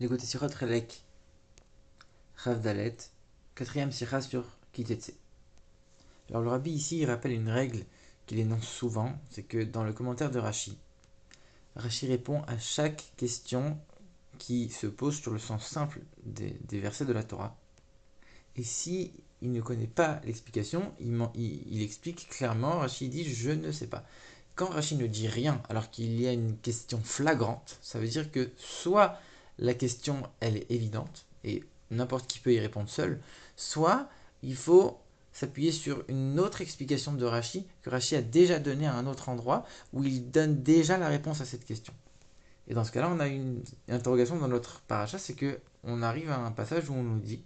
L'écoute Sirot Relek, Rav Dalet, quatrième sira sur Kitetse. Alors le rabbi ici il rappelle une règle qu'il énonce souvent, c'est que dans le commentaire de Rashi, Rashi répond à chaque question qui se pose sur le sens simple des versets de la Torah. Et si il ne connaît pas l'explication, il explique clairement, Rashi dit je ne sais pas. Quand Rashi ne dit rien alors qu'il y a une question flagrante, ça veut dire que soit la question elle est évidente et n'importe qui peut y répondre seul, soit il faut s'appuyer sur une autre explication de Rashi que Rashi a déjà donnée à un autre endroit où il donne déjà la réponse à cette question. Et dans ce cas-là, on a une interrogation dans notre paracha, c'est que on arrive à un passage où on nous dit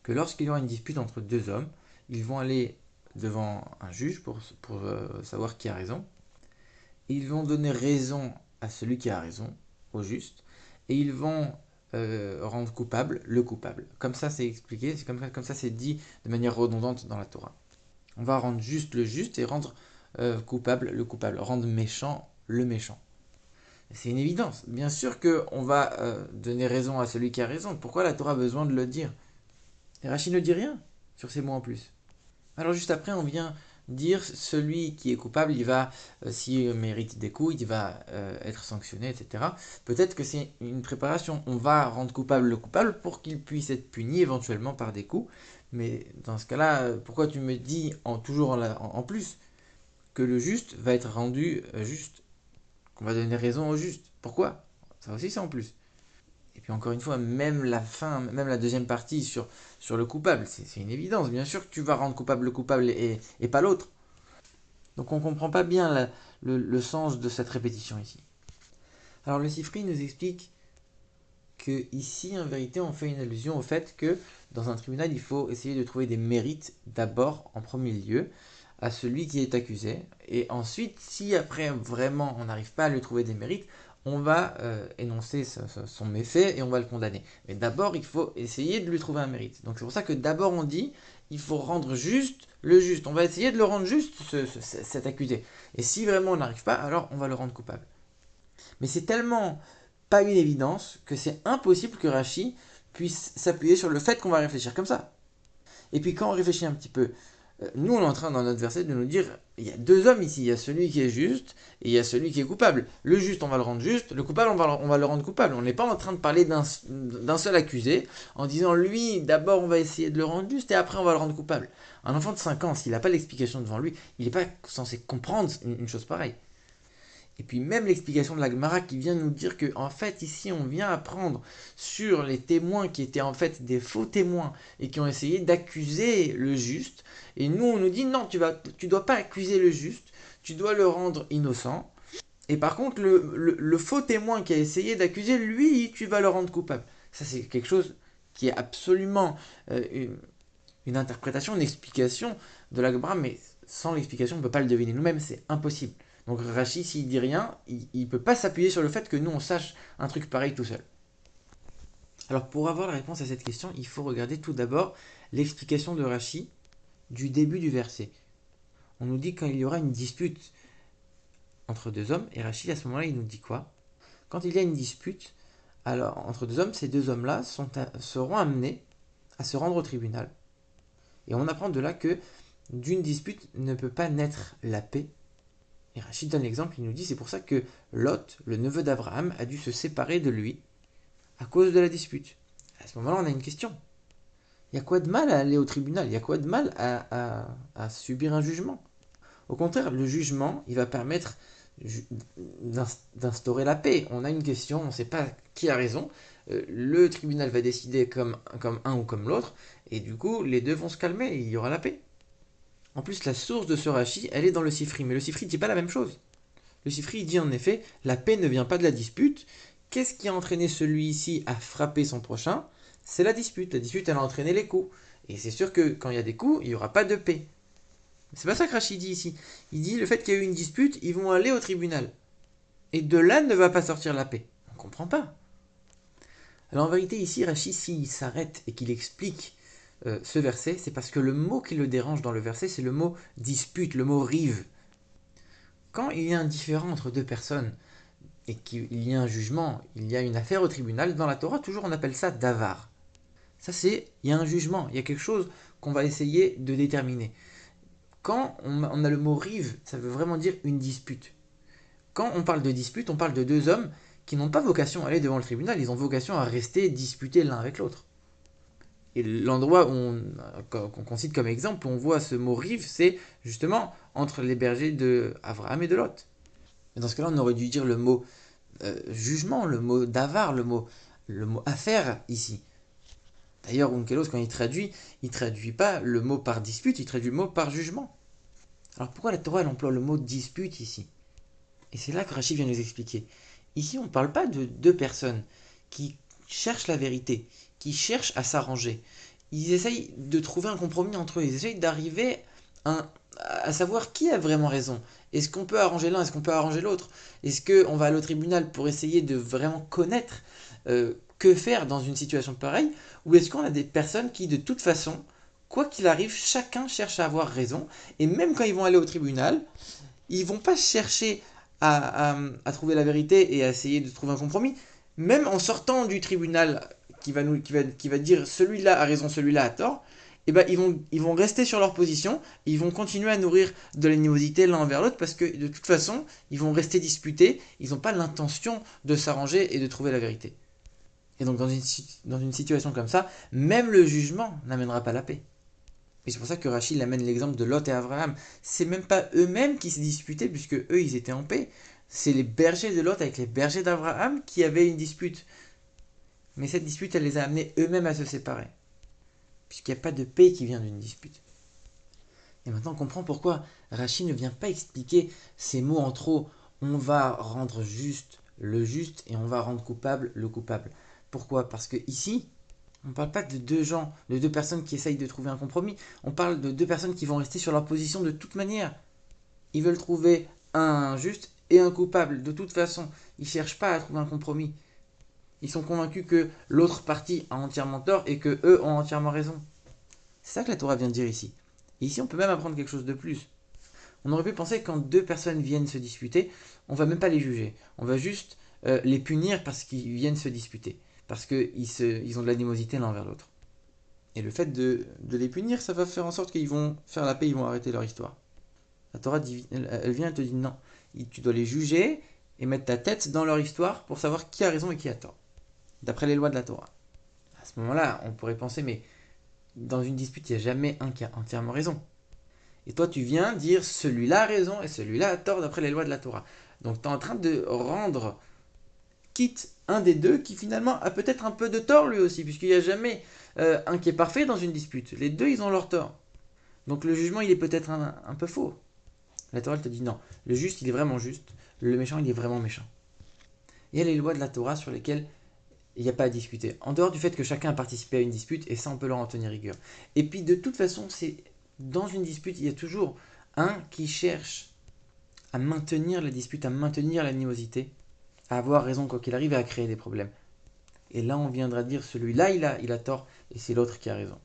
que lorsqu'il y aura une dispute entre deux hommes, ils vont aller devant un juge pour savoir qui a raison. Et ils vont donner raison à celui qui a raison, au juste, et ils vont rendre coupable le coupable. Comme ça, c'est expliqué, c'est comme ça, c'est dit de manière redondante dans la Torah. On va rendre juste le juste et rendre coupable le coupable, rendre méchant le méchant. C'est une évidence. Bien sûr qu'on va donner raison à celui qui a raison. Pourquoi la Torah a besoin de le dire? Et Rachid ne dit rien sur ces mots en plus. Alors juste après, on vient dire celui qui est coupable, il va, s'il mérite des coups, il va être sanctionné, etc. Peut-être que c'est une préparation. On va rendre coupable le coupable pour qu'il puisse être puni éventuellement par des coups. Mais dans ce cas-là, pourquoi tu me dis toujours en plus que le juste va être rendu juste, qu'on va donner raison au juste? Pourquoi? Ça aussi c'est en plus. Et puis encore une fois, même la fin, même la deuxième partie sur le coupable, c'est une évidence. Bien sûr que tu vas rendre coupable le coupable et pas l'autre. Donc on ne comprend pas bien le sens de cette répétition ici. Alors le Sifri nous explique que ici, en vérité, on fait une allusion au fait que dans un tribunal, il faut essayer de trouver des mérites d'abord, en premier lieu, à celui qui est accusé. Et ensuite, si après vraiment on n'arrive pas à lui trouver des mérites, on va énoncer son méfait et on va le condamner. Mais d'abord, il faut essayer de lui trouver un mérite. Donc c'est pour ça que d'abord on dit, il faut rendre juste le juste. On va essayer de le rendre juste, cet accusé. Et si vraiment on n'arrive pas, alors on va le rendre coupable. Mais c'est tellement pas une évidence que c'est impossible que Rashi puisse s'appuyer sur le fait qu'on va réfléchir comme ça. Et puis quand on réfléchit un petit peu, nous on est en train dans notre verset de nous dire, il y a deux hommes ici, il y a celui qui est juste et il y a celui qui est coupable. Le juste on va le rendre juste, le coupable on va le rendre coupable. On n'est pas en train de parler d'un seul accusé en disant lui d'abord on va essayer de le rendre juste et après on va le rendre coupable. Un enfant de 5 ans, s'il n'a pas l'explication devant lui, il n'est pas censé comprendre une chose pareille. Et puis même l'explication de la Gemara qui vient nous dire que en fait ici on vient apprendre sur les témoins qui étaient en fait des faux témoins et qui ont essayé d'accuser le juste. Et nous on nous dit non, tu dois pas accuser le juste, tu dois le rendre innocent. Et par contre le faux témoin qui a essayé d'accuser, lui, tu vas le rendre coupable. Ça c'est quelque chose qui est absolument une interprétation, une explication de la Gemara, mais sans l'explication on ne peut pas le deviner nous-mêmes, c'est impossible. Donc Rashi, s'il dit rien, il ne peut pas s'appuyer sur le fait que nous, on sache un truc pareil tout seul. Alors pour avoir la réponse à cette question, il faut regarder tout d'abord l'explication de Rashi du début du verset. On nous dit quand il y aura une dispute entre deux hommes, et Rashi à ce moment-là, il nous dit quoi? Quand il y a une dispute alors, entre deux hommes, ces deux hommes-là seront amenés à se rendre au tribunal. Et on apprend de là que d'une dispute ne peut pas naître la paix. Et Rachid donne l'exemple, il nous dit c'est pour ça que Lot, le neveu d'Abraham, a dû se séparer de lui à cause de la dispute. À ce moment-là, on a une question. Il y a quoi de mal à aller au tribunal? Il y a quoi de mal à subir un jugement? Au contraire, le jugement, il va permettre d'instaurer la paix. On a une question, on ne sait pas qui a raison. Le tribunal va décider comme un ou comme l'autre, et du coup, les deux vont se calmer et il y aura la paix. En plus, la source de ce Rashi, elle est dans le Sifri, mais le Sifri ne dit pas la même chose. Le Sifri dit en effet, la paix ne vient pas de la dispute. Qu'est-ce qui a entraîné celui-ci à frapper son prochain? C'est la dispute. La dispute, elle a entraîné les coups. Et c'est sûr que quand il y a des coups, il n'y aura pas de paix. C'est pas ça que Rachid dit ici. Il dit le fait qu'il y a eu une dispute, ils vont aller au tribunal. Et de là ne va pas sortir la paix. On ne comprend pas. Alors en vérité, ici, Rachid, s'il s'arrête et qu'il explique ce verset, c'est parce que le mot qui le dérange dans le verset, c'est le mot dispute, le mot rive. Quand il y a un différend entre deux personnes, et qu'il y a un jugement, il y a une affaire au tribunal, dans la Torah, toujours on appelle ça davar. Ça c'est, il y a un jugement, il y a quelque chose qu'on va essayer de déterminer. Quand on a le mot rive, ça veut vraiment dire une dispute. Quand on parle de dispute, on parle de deux hommes qui n'ont pas vocation à aller devant le tribunal, ils ont vocation à rester disputés l'un avec l'autre. Et l'endroit qu'on cite comme exemple, où on voit ce mot rive, c'est justement entre les bergers de Abraham et de Lot. Mais dans ce cas-là, on aurait dû dire le mot jugement, le mot davar, le mot affaire ici. D'ailleurs, Onkelos, quand il traduit pas le mot par dispute, il traduit le mot par jugement. Alors pourquoi la Torah elle emploie le mot dispute ici? Et c'est là que Rachid vient nous expliquer. Ici, on ne parle pas de deux personnes qui cherchent la vérité, qui cherchent à s'arranger. Ils essayent de trouver un compromis entre eux, ils essayent d'arriver à savoir qui a vraiment raison. Est-ce qu'on peut arranger l'un, est-ce qu'on peut arranger l'autre? Est-ce qu'on va aller au tribunal pour essayer de vraiment connaître que faire dans une situation pareille? Ou est-ce qu'on a des personnes qui, de toute façon, quoi qu'il arrive, chacun cherche à avoir raison, et même quand ils vont aller au tribunal, ils vont pas chercher à trouver la vérité et à essayer de trouver un compromis. Même en sortant du tribunal qui va dire celui-là a raison, celui-là a tort, eh ben, ils vont rester sur leur position, ils vont continuer à nourrir de l'animosité l'un envers l'autre parce que de toute façon, ils vont rester disputés, ils n'ont pas l'intention de s'arranger et de trouver la vérité. Et donc dans une situation comme ça, même le jugement n'amènera pas la paix. Et c'est pour ça que Rachid amène l'exemple de Lot et Abraham. C'est même pas eux-mêmes qui se disputaient, puisque eux, ils étaient en paix. C'est les bergers de Lot avec les bergers d'Abraham qui avaient une dispute. Mais cette dispute, elle les a amenés eux-mêmes à se séparer. Puisqu'il n'y a pas de paix qui vient d'une dispute. Et maintenant, on comprend pourquoi Rachid ne vient pas expliquer ces mots en trop. On va rendre juste le juste et on va rendre coupable le coupable. Pourquoi? Parce que ici, on ne parle pas de deux gens, de deux personnes qui essayent de trouver un compromis. On parle de deux personnes qui vont rester sur leur position de toute manière. Ils veulent trouver un juste et un coupable. De toute façon, ils ne cherchent pas à trouver un compromis. Ils sont convaincus que l'autre partie a entièrement tort et que eux ont entièrement raison. C'est ça que la Torah vient de dire ici. Et ici, on peut même apprendre quelque chose de plus. On aurait pu penser que quand deux personnes viennent se disputer, on va même pas les juger. On va juste les punir parce qu'ils viennent se disputer. Parce qu'ils ont de l'animosité l'un envers l'autre. Et le fait de les punir, ça va faire en sorte qu'ils vont faire la paix, ils vont arrêter leur histoire. La Torah, elle vient et te dit non. Tu dois les juger et mettre ta tête dans leur histoire pour savoir qui a raison et qui a tort. D'après les lois de la Torah. À ce moment-là, on pourrait penser, mais dans une dispute, il n'y a jamais un qui a entièrement raison. Et toi, tu viens dire celui-là a raison et celui-là a tort d'après les lois de la Torah. Donc, tu es en train de rendre quitte un des deux qui finalement a peut-être un peu de tort lui aussi, puisqu'il n'y a jamais un qui est parfait dans une dispute. Les deux, ils ont leur tort. Donc le jugement, il est peut-être un peu faux. La Torah, elle te dit non. Le juste, il est vraiment juste. Le méchant, il est vraiment méchant. Il y a les lois de la Torah sur lesquelles il n'y a pas à discuter. En dehors du fait que chacun a participé à une dispute, et ça, on peut leur en tenir rigueur. Et puis, de toute façon, c'est dans une dispute, il y a toujours un qui cherche à maintenir la dispute, à maintenir l'animosité, à avoir raison quoi qu'il arrive et à créer des problèmes. Et là, on viendra dire celui-là, il a tort, et c'est l'autre qui a raison.